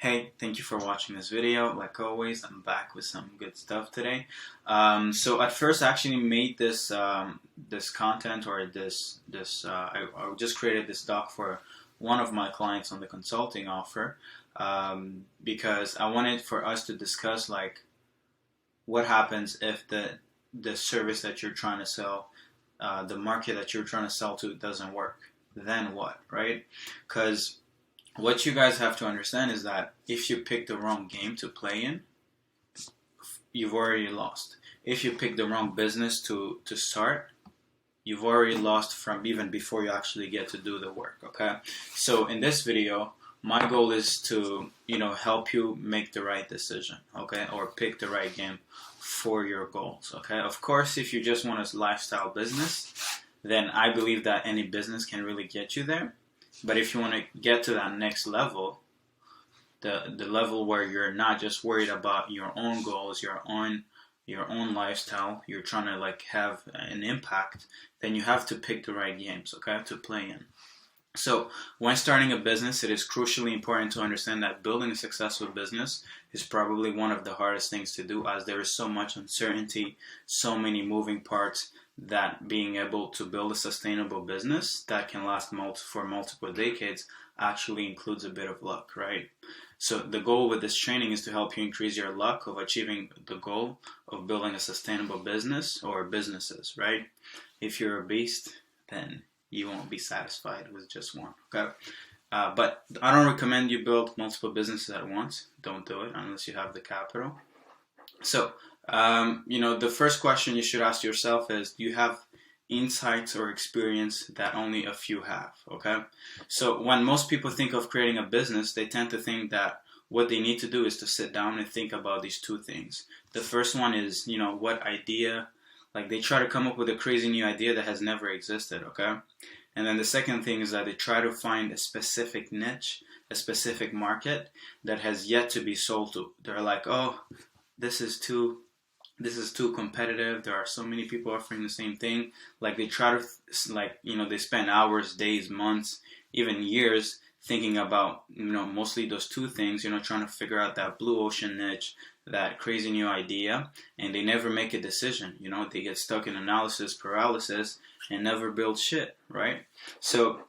Hey, thank you for watching this video. Like always, I'm back with some good stuff today. So at first, I actually made this content or I just created this doc for one of my clients on the consulting offer because I wanted for us to discuss like what happens if the service that you're trying to sell, the market that you're trying to sell to doesn't work. Then what, right? Because what you guys have to understand is that if you pick the wrong game to play in, you've already lost. If you pick the wrong business to start, you've already lost from even before you actually get to do the work, okay? So in this video, my goal is to, help you make the right decision, okay? Or pick the right game for your goals, okay? Of course, if you just want a lifestyle business, then I believe that any business can really get you there. But if you want to get to that next level, the level where you're not just worried about your own goals, your own lifestyle, you're trying to like have an impact, then you have to pick the right games, okay, to play in. So when starting a business, it is crucially important to understand that building a successful business is probably one of the hardest things to do, as there is so much uncertainty, so many moving parts, that being able to build a sustainable business that can last for multiple decades actually includes a bit of luck, right? So the goal with this training is to help you increase your luck of achieving the goal of building a sustainable business or businesses, right? If you're a beast, then you won't be satisfied with just one, okay? But I don't recommend you build multiple businesses at once. Don't do it unless you have the capital. So, the first question you should ask yourself is, do you have insights or experience that only a few have, okay? So when most people think of creating a business, they tend to think that what they need to do is to sit down and think about these two things. The first one is, what idea, like they try to come up with a crazy new idea that has never existed, okay? And then the second thing is that they try to find a specific niche, a specific market that has yet to be sold to. They're like, oh, this is too competitive. There are so many people offering the same thing. Like they try to, they spend hours, days, months, even years thinking about, mostly those two things, trying to figure out that blue ocean niche, that crazy new idea, and they never make a decision. They get stuck in analysis paralysis and never build shit, right? So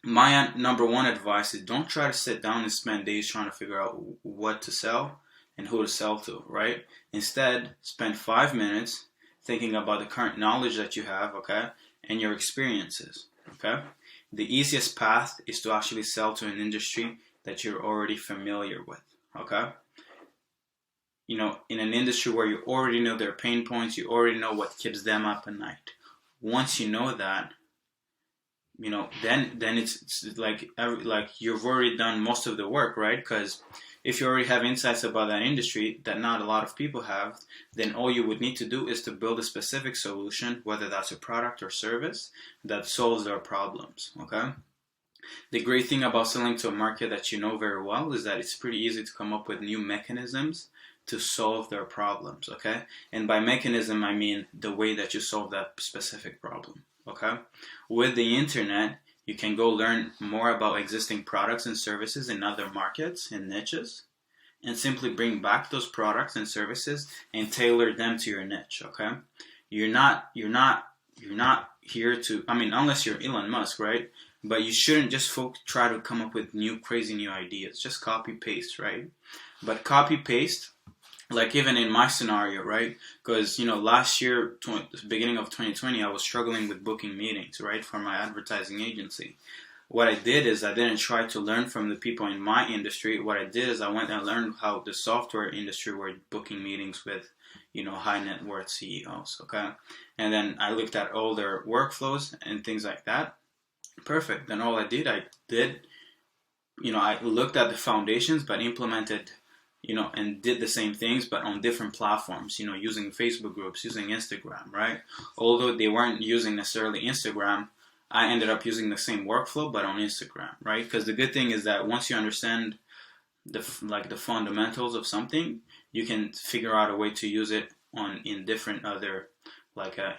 my number one advice is don't try to sit down and spend days trying to figure out what to sell and who to sell to, right? Instead, spend 5 minutes thinking about the current knowledge that you have, okay, and your experiences, okay? The easiest path is to actually sell to an industry that you're already familiar with, okay? In an industry where you already know their pain points, you already know what keeps them up at night. Once you know that, then it's like you've already done most of the work, right? Because if you already have insights about that industry that not a lot of people have, then all you would need to do is to build a specific solution, whether that's a product or service, that solves their problems, okay? The great thing about selling to a market that you know very well is that it's pretty easy to come up with new mechanisms to solve their problems, okay? And by mechanism, I mean the way that you solve that specific problem, okay? With the internet, you can go learn more about existing products and services in other markets and niches, and simply bring back those products and services and tailor them to your niche, okay? You're not here to, unless you're Elon Musk, right? But you shouldn't just try to come up with crazy new ideas. Just copy paste, right? But copy paste, like even in my scenario, right? Because, last year, beginning of 2020, I was struggling with booking meetings, right, for my advertising agency. What I did is I didn't try to learn from the people in my industry. What I did is I went and learned how the software industry were booking meetings with, high net worth CEOs, okay? And then I looked at all their workflows and things like that. Perfect. Then all I did, I looked at the foundations, but implemented and did the same things, but on different platforms, using Facebook groups, using Instagram, right? Although they weren't using necessarily Instagram, I ended up using the same workflow, but on Instagram, right? Because the good thing is that once you understand the fundamentals of something, you can figure out a way to use it in different other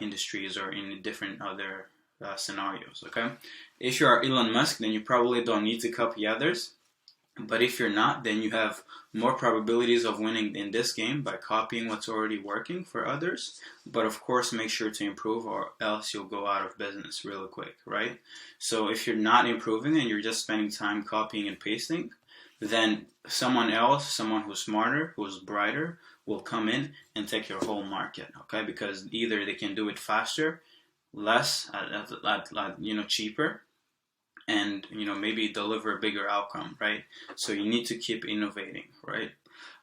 industries or in different other scenarios, okay? If you are Elon Musk, then you probably don't need to copy others. But if you're not, then you have more probabilities of winning in this game by copying what's already working for others. But of course, make sure to improve, or else you'll go out of business real quick, right? So if you're not improving and you're just spending time copying and pasting, then someone else, someone who's smarter, who's brighter, will come in and take your whole market, okay? Because either they can do it faster, less, cheaper, and maybe deliver a bigger outcome, right? So you need to keep innovating, right?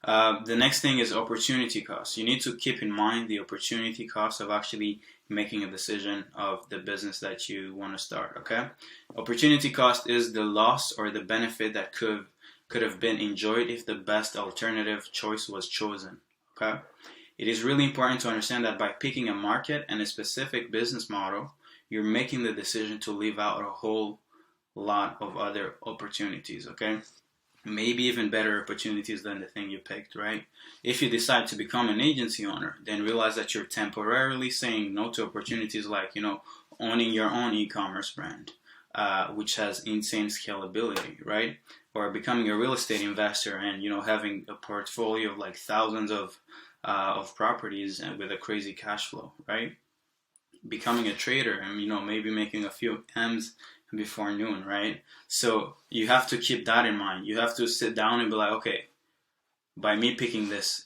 The next thing is opportunity cost. You need to keep in mind the opportunity cost of actually making a decision of the business that you want to start, okay? Opportunity cost is the loss or the benefit that could have been enjoyed if the best alternative choice was chosen, okay? It is really important to understand that by picking a market and a specific business model, you're making the decision to leave out a whole lot of other opportunities, okay? Maybe even better opportunities than the thing you picked, right? If you decide to become an agency owner, then realize that you're temporarily saying no to opportunities like, owning your own e-commerce brand, which has insane scalability, right? Or becoming a real estate investor and, having a portfolio of like thousands of properties and with a crazy cash flow, right? Becoming a trader and, maybe making a few M's before noon, right? So you have to keep that in mind. You have to sit down and be like, okay, by me picking this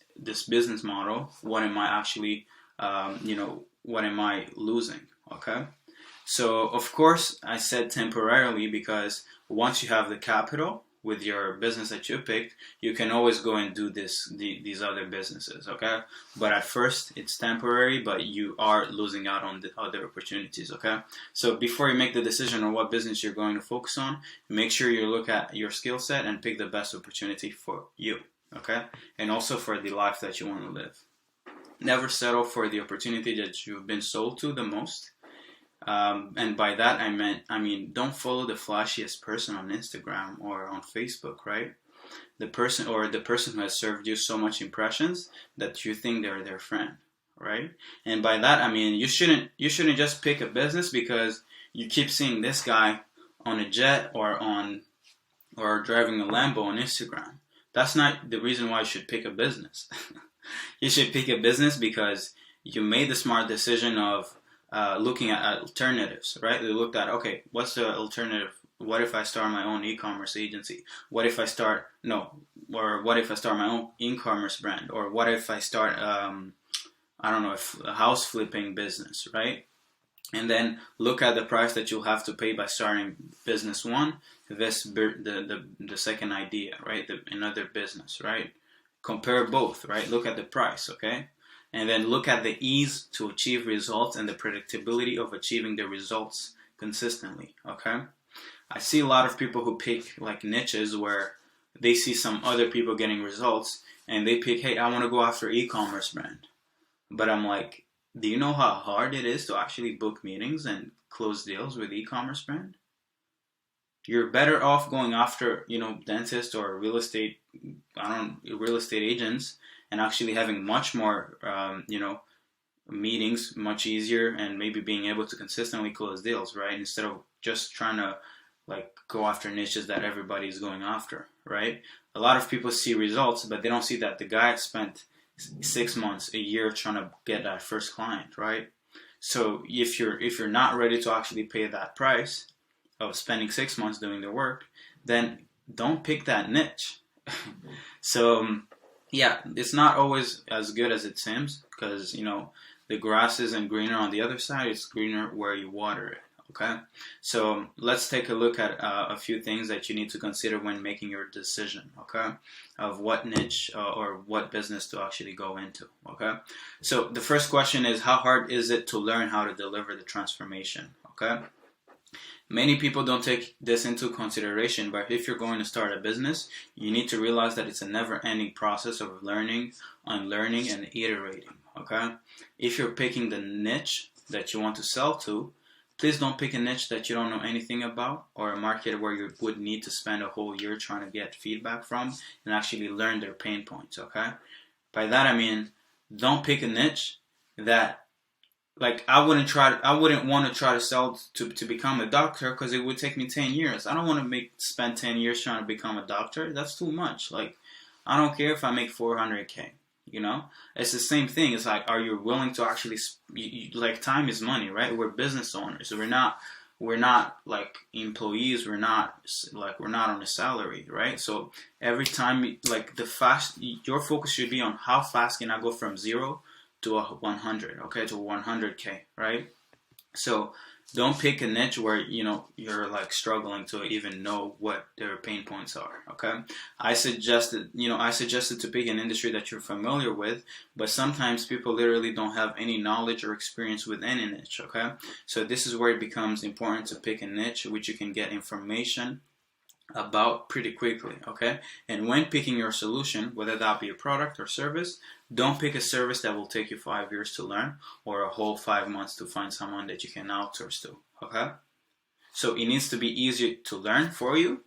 business model, what am I actually, what am I losing? Okay. So of course I said temporarily because once you have the capital with your business that you picked, you can always go and do these other businesses, okay? But at first, it's temporary, but you are losing out on the other opportunities, okay? So before you make the decision on what business you're going to focus on, make sure you look at your skill set and pick the best opportunity for you, okay? And also for the life that you want to live. Never settle for the opportunity that you've been sold to the most. And by that I mean don't follow the flashiest person on Instagram or on Facebook, right? The person who has served you so much impressions that you think they're their friend, right? And by that I mean you shouldn't just pick a business because you keep seeing this guy on a jet or driving a Lambo on Instagram. That's not the reason why you should pick a business. You should pick a business because you made the smart decision of looking at alternatives, right? They looked at, okay, what's the alternative? What if I start my own e-commerce agency? What if I start my own e-commerce brand? Or what if I start, a house flipping business, right? And then look at the price that you'll have to pay by starting business one, the second idea, right? Another business, right? Compare both, right? Look at the price, okay? And then look at the ease to achieve results and the predictability of achieving the results consistently, okay? I see a lot of people who pick like niches where they see some other people getting results and they pick, hey, I want to go after e-commerce brand. But I'm like, do you know how hard it is to actually book meetings and close deals with e-commerce brand? You're better off going after, dentists or real estate agents and actually having much more, meetings, much easier, and maybe being able to consistently close deals, right? Instead of just trying to go after niches that everybody's going after, right? A lot of people see results, but they don't see that the guy spent 6 months, a year trying to get that first client, right? So if you're not ready to actually pay that price of spending 6 months doing the work, then don't pick that niche. So yeah, it's not always as good as it seems because, the grass isn't greener on the other side. It's greener where you water it, okay? So let's take a look at a few things that you need to consider when making your decision, okay? Of what niche or what business to actually go into, okay? So the first question is, how hard is it to learn how to deliver the transformation, okay? Many people don't take this into consideration, but if you're going to start a business, you need to realize that it's a never-ending process of learning, unlearning, and iterating, okay? If you're picking the niche that you want to sell to, please don't pick a niche that you don't know anything about or a market where you would need to spend a whole year trying to get feedback from and actually learn their pain points, okay? By that I mean, don't pick a niche that like I wouldn't want to try to sell to become a doctor, because it would take me 10 years. I don't want to spend 10 years trying to become a doctor. That's too much. Like, I don't care if I make 400K, you know? It's the same thing. It's like, are you willing to actually, like, time is money, right? We're business owners. We're not like employees. We're not on a salary, right? So every time, like, your focus should be on how fast can I go from 0 to 100, okay, to 100K, right? So don't pick a niche where, you know, you're like struggling to even know what their pain points are, okay? I suggested to pick an industry that you're familiar with, but sometimes people literally don't have any knowledge or experience with any niche, okay? So this is where it becomes important to pick a niche which you can get information about pretty quickly, okay? And when picking your solution, whether that be a product or service, don't pick a service that will take you 5 years to learn, or a whole 5 months to find someone that you can outsource to, okay? So it needs to be easier to learn for you,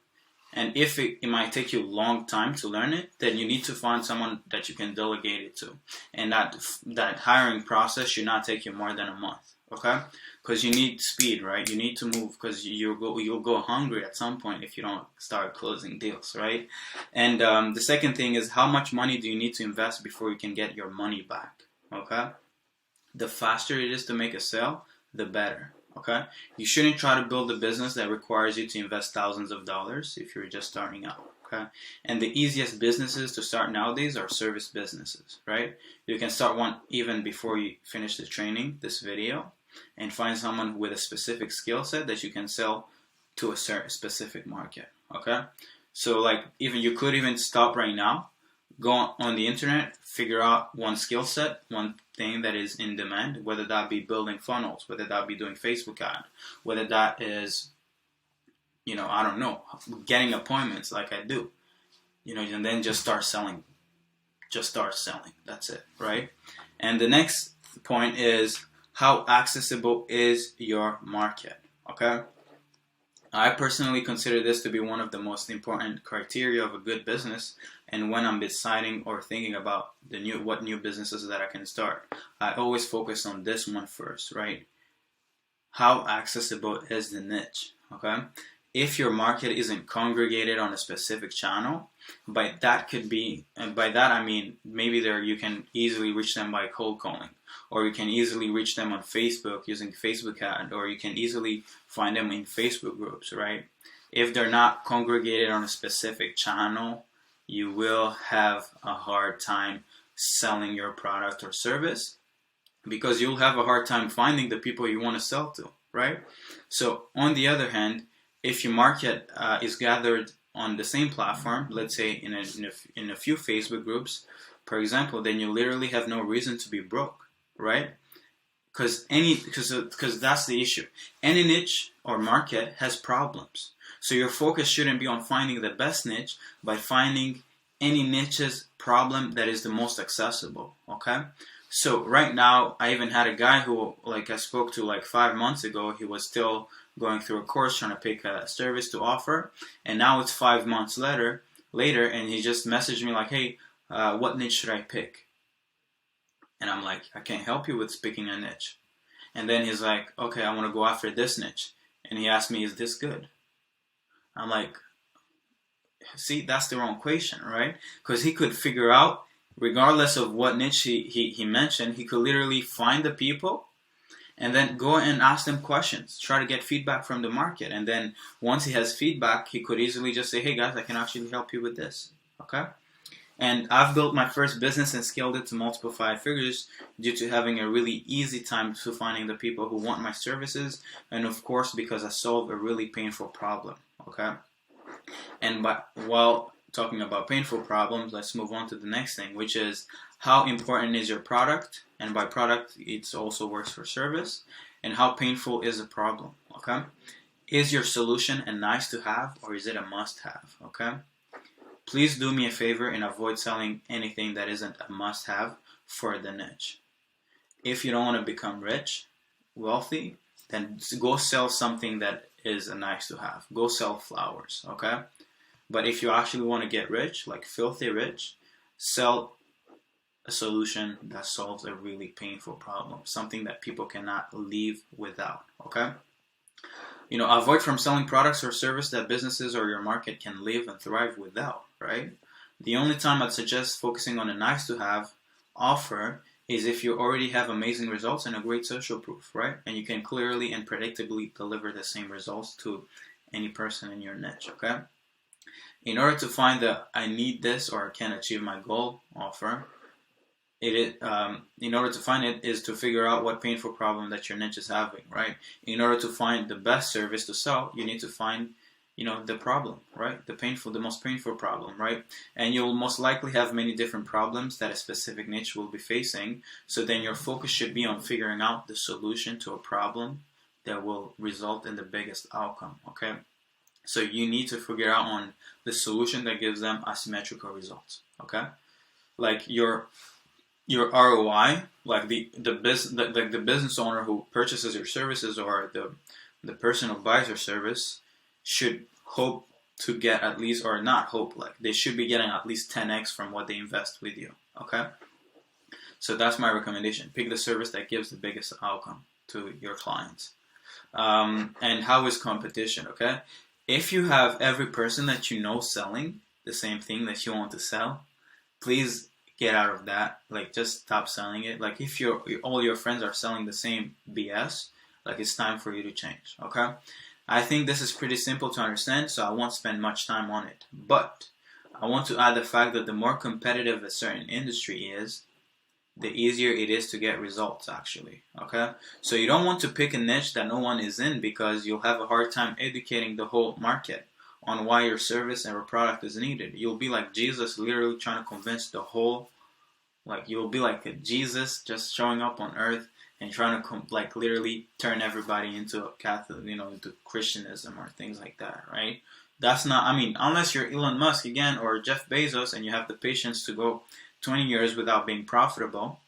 and if it might take you a long time to learn it, then you need to find someone that you can delegate it to, and that hiring process should not take you more than a month, okay? Because you need speed, right? You need to move, because you'll go hungry at some point if you don't start closing deals, right? And the second thing is, how much money do you need to invest before you can get your money back, okay? The faster it is to make a sale, the better, okay? You shouldn't try to build a business that requires you to invest thousands of dollars if you're just starting out, okay? And the easiest businesses to start nowadays are service businesses, right? You can start one even before you finish the training, this video, and find someone with a specific skill set that you can sell to a certain specific market, okay? So like, you could even stop right now, go on the internet, figure out one skill set, one thing that is in demand, whether that be building funnels, whether that be doing Facebook ad, whether that is, you know, I don't know, getting appointments like I do, you know, and then just start selling. Just start selling. That's it, right? And the next point is, how accessible is your market, okay? I personally consider this to be one of the most important criteria of a good business, and when I'm deciding or thinking about what new businesses that I can start, I always focus on this one first, right? How accessible is the niche, okay? If your market isn't congregated on a specific channel, by that I mean maybe you can easily reach them by cold calling, or you can easily reach them on Facebook using Facebook ad, or you can easily find them in Facebook groups, right? If they're not congregated on a specific channel, you will have a hard time selling your product or service, because you'll have a hard time finding the people you want to sell to, right? So on the other hand, if your market is gathered on the same platform, let's say in a few Facebook groups, for example, then you literally have no reason to be broke, right? Because that's the issue. Any niche or market has problems. So your focus shouldn't be on finding the best niche, but finding any niche's problem that is the most accessible, okay? So right now, I even had a guy who, like, I spoke to like 5 months ago. He was still going through a course trying to pick a service to offer, and now it's 5 months later, and he just messaged me like, hey, what niche should I pick? And I'm like, I can't help you with picking a niche. And then he's like, okay, I want to go after this niche. And he asked me, is this good? I'm like, see, that's the wrong question, right? Because he could figure out, regardless of what niche he mentioned, he could literally find the people and then go and ask them questions, try to get feedback from the market. And then once he has feedback, he could easily just say, hey guys, I can actually help you with this, okay? And I've built my first business and scaled it to multiple 5 figures due to having a really easy time to finding the people who want my services, and of course because I solve a really painful problem, okay? And while talking about painful problems, let's move on to the next thing, which is, how important is your product? And by product, it also works for service. And how painful is the problem, okay? Is your solution a nice to have, or is it a must have, okay? Please do me a favor and avoid selling anything that isn't a must have for the niche. If you don't want to become rich, wealthy, then go sell something that is a nice to have. Go sell flowers, okay? But if you actually want to get rich, like filthy rich, sell a solution that solves a really painful problem, something that people cannot live without, okay? Avoid from selling products or service that businesses or your market can live and thrive without, right? The only time I'd suggest focusing on a nice to have offer is if you already have amazing results and a great social proof, right? And you can clearly and predictably deliver the same results to any person in your niche, okay? In order to find the I need this or I can't achieve my goal offer, in order to find it is to figure out what painful problem that your niche is having, right? In order to find the best service to sell, you need to find, the problem, right? The most painful problem, right? And you'll most likely have many different problems that a specific niche will be facing. So then your focus should be on figuring out the solution to a problem that will result in the biggest outcome, okay? So you need to figure out on the solution that gives them asymmetrical results, okay? Like your ROI, like the business owner who purchases your services or the person who buys your service should hope to get at least, or not hope, like they should be getting at least 10x from what they invest with you, okay? So that's my recommendation. Pick the service that gives the biggest outcome to your clients. And how is competition, okay? If you have every person that you know selling the same thing that you want to sell, please get out of that. Like, just stop selling it. Like, if all your friends are selling the same BS, like, it's time for you to change, okay? I think this is pretty simple to understand, so I won't spend much time on it. But I want to add the fact that the more competitive a certain industry is, the easier it is to get results, actually, okay? So you don't want to pick a niche that no one is in, because you'll have a hard time educating the whole market on why your service or product is needed. You'll be like Jesus, literally trying to convince the whole, like, you'll be like a Jesus just showing up on earth and trying to literally turn everybody into a Catholic, into Christianism or things like that, right? That's not, unless you're Elon Musk again or Jeff Bezos and you have the patience to go 20 years without being profitable.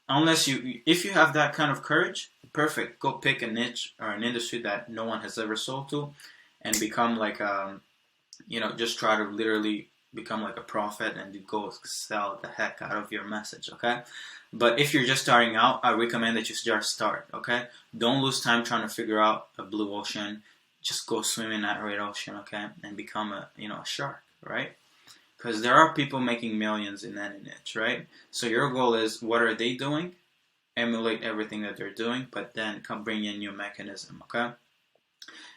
If you have that kind of courage, perfect. Go pick a niche or an industry that no one has ever sold to, and become like just try to literally become like a prophet and go sell the heck out of your message, okay? But if you're just starting out, I recommend that you just start, okay? Don't lose time trying to figure out a blue ocean. Just go swim in that red ocean, okay? And become a shark, right? Because there are people making millions in any niche, right? So your goal is, what are they doing? Emulate everything that they're doing, but then bring in new mechanism, okay?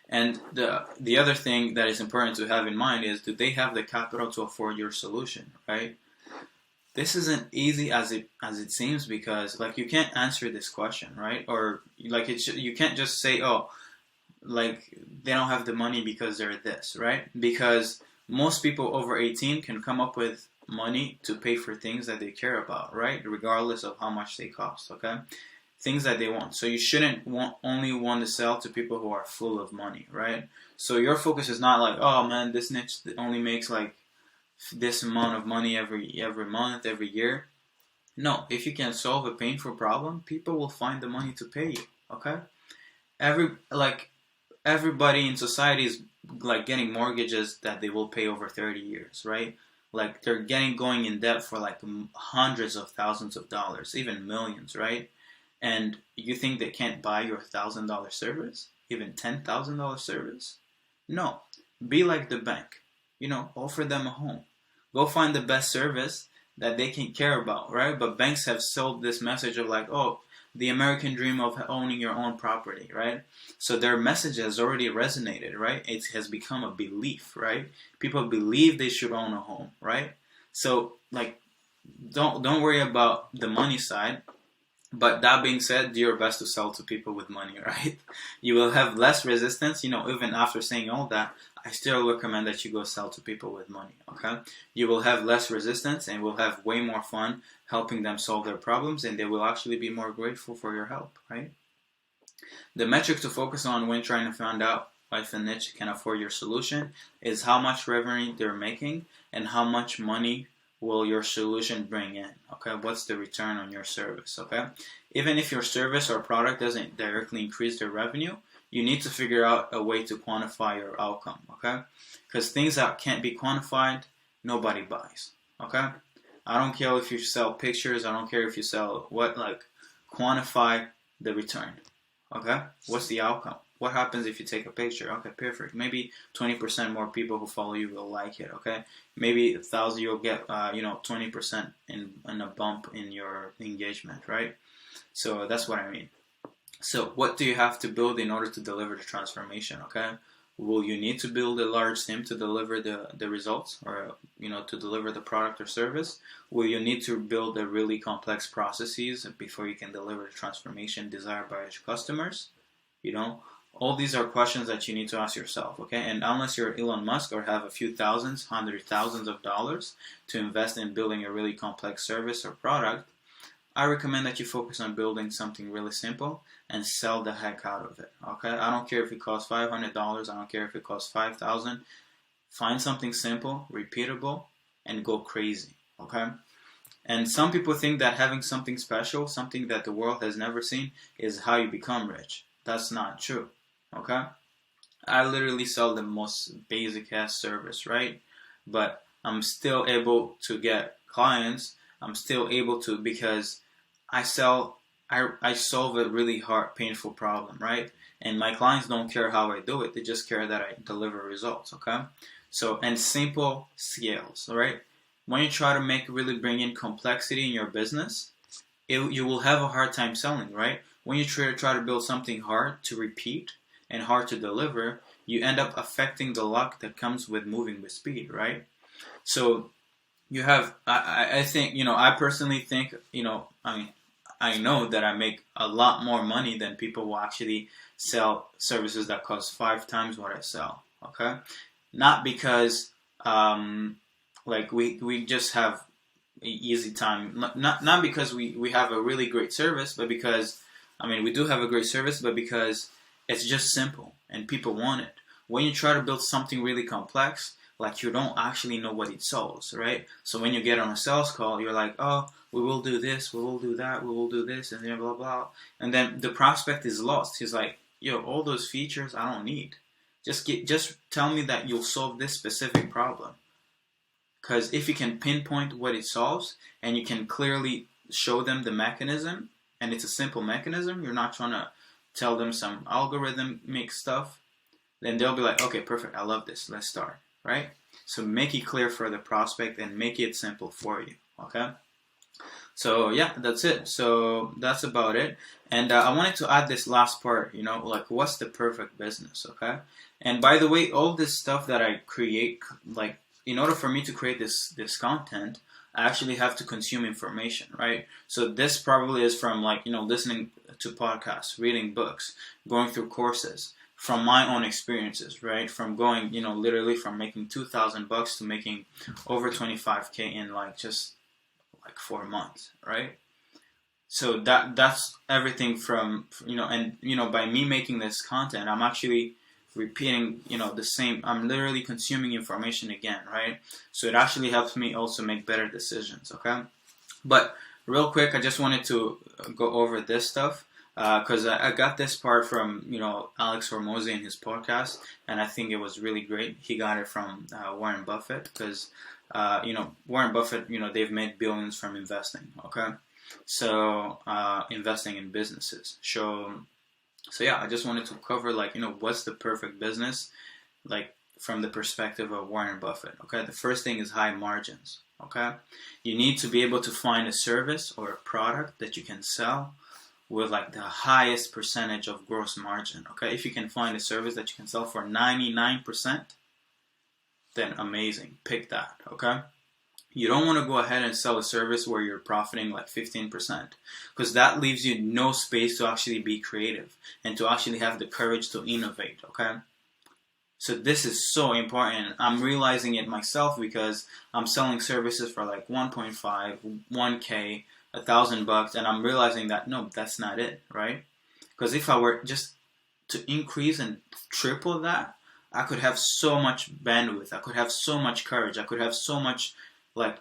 And the other thing that is important to have in mind is, do they have the capital to afford your solution, right? This isn't easy as it seems, because like, you can't answer this question, right? Or like, you can't just say, oh, like, they don't have the money because they're this, right? Because most people over 18 can come up with money to pay for things that they care about, right? Regardless of how much they cost, okay? Things that they want. So you shouldn't only want to sell to people who are full of money, right? So your focus is not like, oh man, this niche only makes like this amount of money every month, every year. No, if you can solve a painful problem, people will find the money to pay you, okay? Everybody in society is like getting mortgages that they will pay over 30 years, right? Like, they're going in debt for like hundreds of thousands of dollars, even millions, right? And you think they can't buy your $1,000 service, even $10,000 service? No. Be like the bank, offer them a home. Go find the best service that they can care about, right? But banks have sold this message of like, oh, the American dream of owning your own property, right? So their message has already resonated, right? It has become a belief, right? People believe they should own a home, right? So like, don't worry about the money side. But that being said, do your best to sell to people with money, right? You will have less resistance, even after saying all that. I still recommend that you go sell to people with money, okay? You will have less resistance and will have way more fun helping them solve their problems, and they will actually be more grateful for your help, right? The metric to focus on when trying to find out if a niche can afford your solution is how much revenue they're making and how much money will your solution bring in, okay? What's the return on your service, okay? Even if your service or product doesn't directly increase their revenue, you need to figure out a way to quantify your outcome, okay? Because things that can't be quantified, nobody buys, okay? I don't care if you sell pictures. I don't care if you sell what, like, quantify the return. Okay? What's the outcome? What happens if you take a picture? Okay, perfect. Maybe 20% more people who follow you will like it. Okay, maybe 1,000 you'll get 20% in a bump in your engagement, right? So that's what I mean. So what do you have to build in order to deliver the transformation? Okay, will you need to build a large team to deliver the results, or to deliver the product or service? Will you need to build a really complex processes before you can deliver the transformation desired by your customers? All these are questions that you need to ask yourself, okay? And unless you're Elon Musk or have a few thousands, hundred thousands of dollars to invest in building a really complex service or product, I recommend that you focus on building something really simple and sell the heck out of it, okay? I don't care if it costs $500, I don't care if it costs $5,000. Find something simple, repeatable, and go crazy, okay? And some people think that having something special, something that the world has never seen, is how you become rich. That's not true, okay? I literally sell the most basic ass service, right? But I'm still able to get clients. I'm still able to, because I solve a really hard, painful problem, right? And my clients don't care how I do it. They just care that I deliver results, okay? So, and simple scales, right? When you try to really bring in complexity in your business, you will have a hard time selling, right? When you try to build something hard to repeat and hard to deliver, you end up affecting the luck that comes with moving with speed, right? So you have, I think, I personally think, I know that I make a lot more money than people who actually sell services that cost 5 times what I sell, okay? Not because, we just have an easy time, not because we have a really great service, but because, we do have a great service, but because it's just simple and people want it. When you try to build something really complex, like, you don't actually know what it solves, right? So when you get on a sales call, you're like, oh, we will do this, we will do that, we will do this, and then blah, blah. And then the prospect is lost. He's like, yo, all those features I don't need. Just tell me that you'll solve this specific problem. Because if you can pinpoint what it solves and you can clearly show them the mechanism, and it's a simple mechanism, you're not trying to tell them some algorithmic stuff, then they'll be like, okay, perfect, I love this, let's start, right? So make it clear for the prospect and make it simple for you, okay? So yeah, that's it. So that's about it. And I wanted to add this last part, like, what's the perfect business, okay? And by the way, all this stuff that I create, like, in order for me to create this content, I actually have to consume information, right? So this probably is from, like, listening to podcasts, reading books, going through courses, from my own experiences, right? From going, literally from making $2,000 to making over 25K in just 4 months, right? So that's everything from, by me making this content, I'm actually repeating, the same, I'm literally consuming information again, right? So it actually helps me also make better decisions, okay? But real quick, I just wanted to go over this stuff, because I got this part from, Alex Hormozi in his podcast, and I think it was really great. He got it from Warren Buffett, because, Warren Buffett, they've made billions from investing, okay? So, investing in businesses. So yeah, I just wanted to cover, what's the perfect business, from the perspective of Warren Buffett, okay? The first thing is high margins, okay? You need to be able to find a service or a product that you can sell with, the highest percentage of gross margin, okay? If you can find a service that you can sell for 99%, then amazing, pick that, okay? You don't want to go ahead and sell a service where you're profiting 15%, because that leaves you no space to actually be creative and to actually have the courage to innovate, okay? So this is so important. I'm realizing it myself because I'm selling services for 1.5, 1K, $1,000, and I'm realizing that no, that's not it, right? Because if I were just to increase and triple that, I could have so much bandwidth. I could have so much courage. I could have so much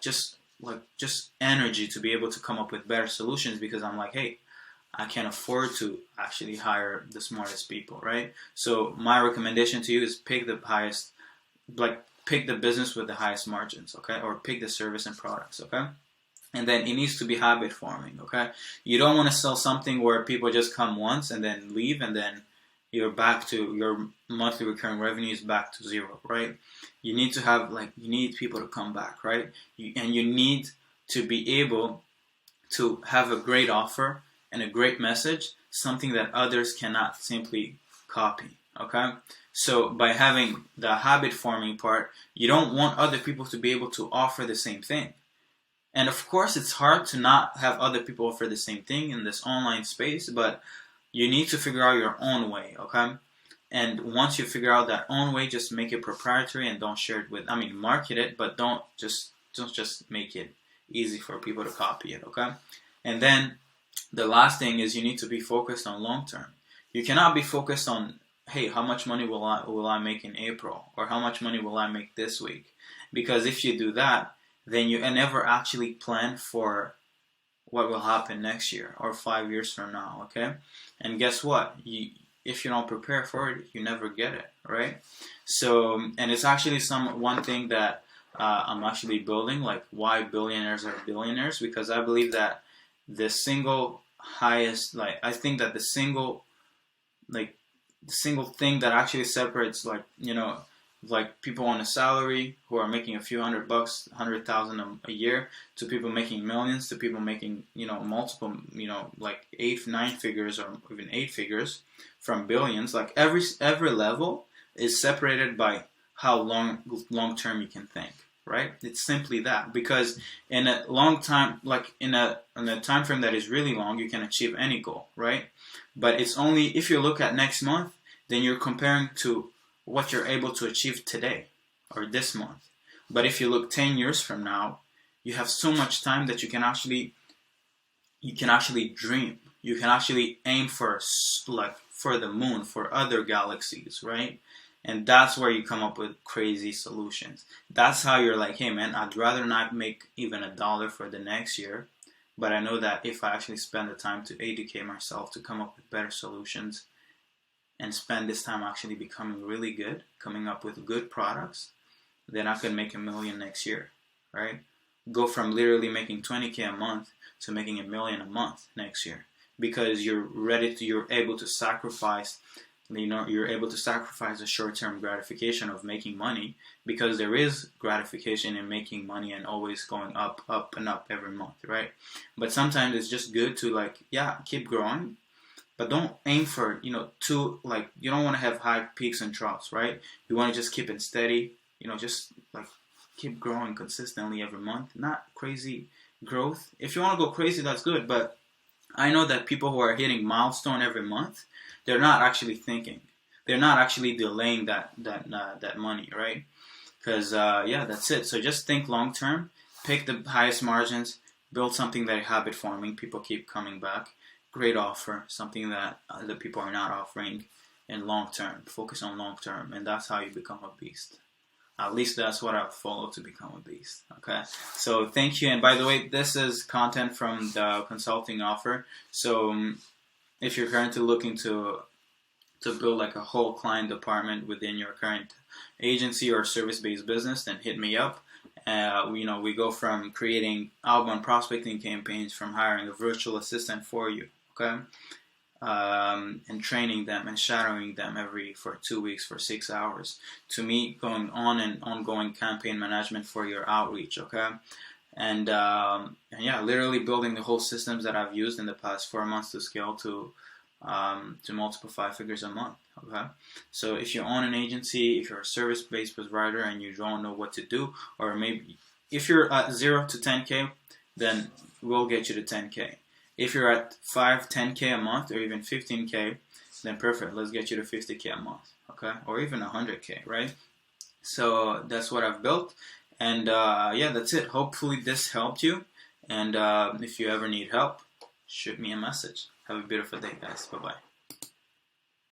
just energy to be able to come up with better solutions, because I'm like, hey, I can afford to actually hire the smartest people, right? So my recommendation to you is pick the business with the highest margins, okay? Or pick the service and products, okay? And then it needs to be habit forming, okay? You don't want to sell something where people just come once and then leave, and then you're back to your monthly recurring revenue is back to zero, right? You need to have, like, you need people to come back, right? And you need to be able to have a great offer and a great message, something that others cannot simply copy, okay? So by having the habit forming part, you don't want other people to be able to offer the same thing. And of course, it's hard to not have other people offer the same thing in this online space, but you need to figure out your own way, okay? And once you figure out that own way, just make it proprietary and don't share it with, market it, but don't just make it easy for people to copy it, okay? And then the last thing is you need to be focused on long term. You cannot be focused on, hey, how much money will I make in April, or how much money will I make this week? Because if you do that, then you never actually plan for what will happen next year or 5 years from now, okay? And guess what? If you don't prepare for it, you never get it, right? So, and it's actually one thing that I'm actually building, like why billionaires are billionaires, because I believe that the single highest, I think that the single thing that actually separates, people on a salary who are making a few $100, 100,000 a year, to people making millions, to people making, multiple, like 8, 9 figures, or even 8 figures from billions. Like every level is separated by how long term you can think, right? It's simply that, because in a long time, like in a time frame that is really long, you can achieve any goal, right? But it's only if you look at next month, then you're comparing to what you're able to achieve today or this month. But if you look 10 years from now, you have so much time that you can actually dream. You can actually aim for the moon, for other galaxies, right? And that's where you come up with crazy solutions. That's how you're like, hey man, I'd rather not make even $1 for the next year, but I know that if I actually spend the time to educate myself, to come up with better solutions, and spend this time actually becoming really good, coming up with good products, then I could make $1 million next year, right? Go from literally making 20K a month to making $1 million a month next year, because you're able to sacrifice, you're able to sacrifice the short-term gratification of making money, because there is gratification in making money and always going up and up every month, right? But sometimes it's just good to keep growing, but don't aim for, you don't want to have high peaks and troughs, right? You want to just keep it steady, just keep growing consistently every month, not crazy growth. If you want to go crazy, that's good, but I know that people who are hitting milestone every month, they're not actually thinking. They're not actually delaying that money, right? Because, that's it. So just think long term, pick the highest margins, build something that is habit forming, people keep coming back. Great offer, something that other people are not offering, in long term. Focus on long term, and that's how you become a beast. At least that's what I've followed to become a beast. Okay, so thank you. And by the way, this is content from the consulting offer. So if you're currently looking to build like a whole client department within your current agency or service-based business, then hit me up. We go from creating outbound prospecting campaigns, from hiring a virtual assistant for you, okay, and training them and shadowing them for 2 weeks for 6 hours, to me going on and ongoing campaign management for your outreach, okay, and literally building the whole systems that I've used in the past 4 months to scale to multiple 5 figures a month. Okay, so if you own an agency, if you're a service-based provider and you don't know what to do, or maybe if you're at 0 to 10K, then we'll get you to 10K. If you're at 5, 10K a month, or even 15K, then perfect. Let's get you to 50K a month. Okay, or even 100K, right? So that's what I've built, and that's it. Hopefully this helped you, and if you ever need help, shoot me a message. Have a beautiful day, guys. Bye-bye.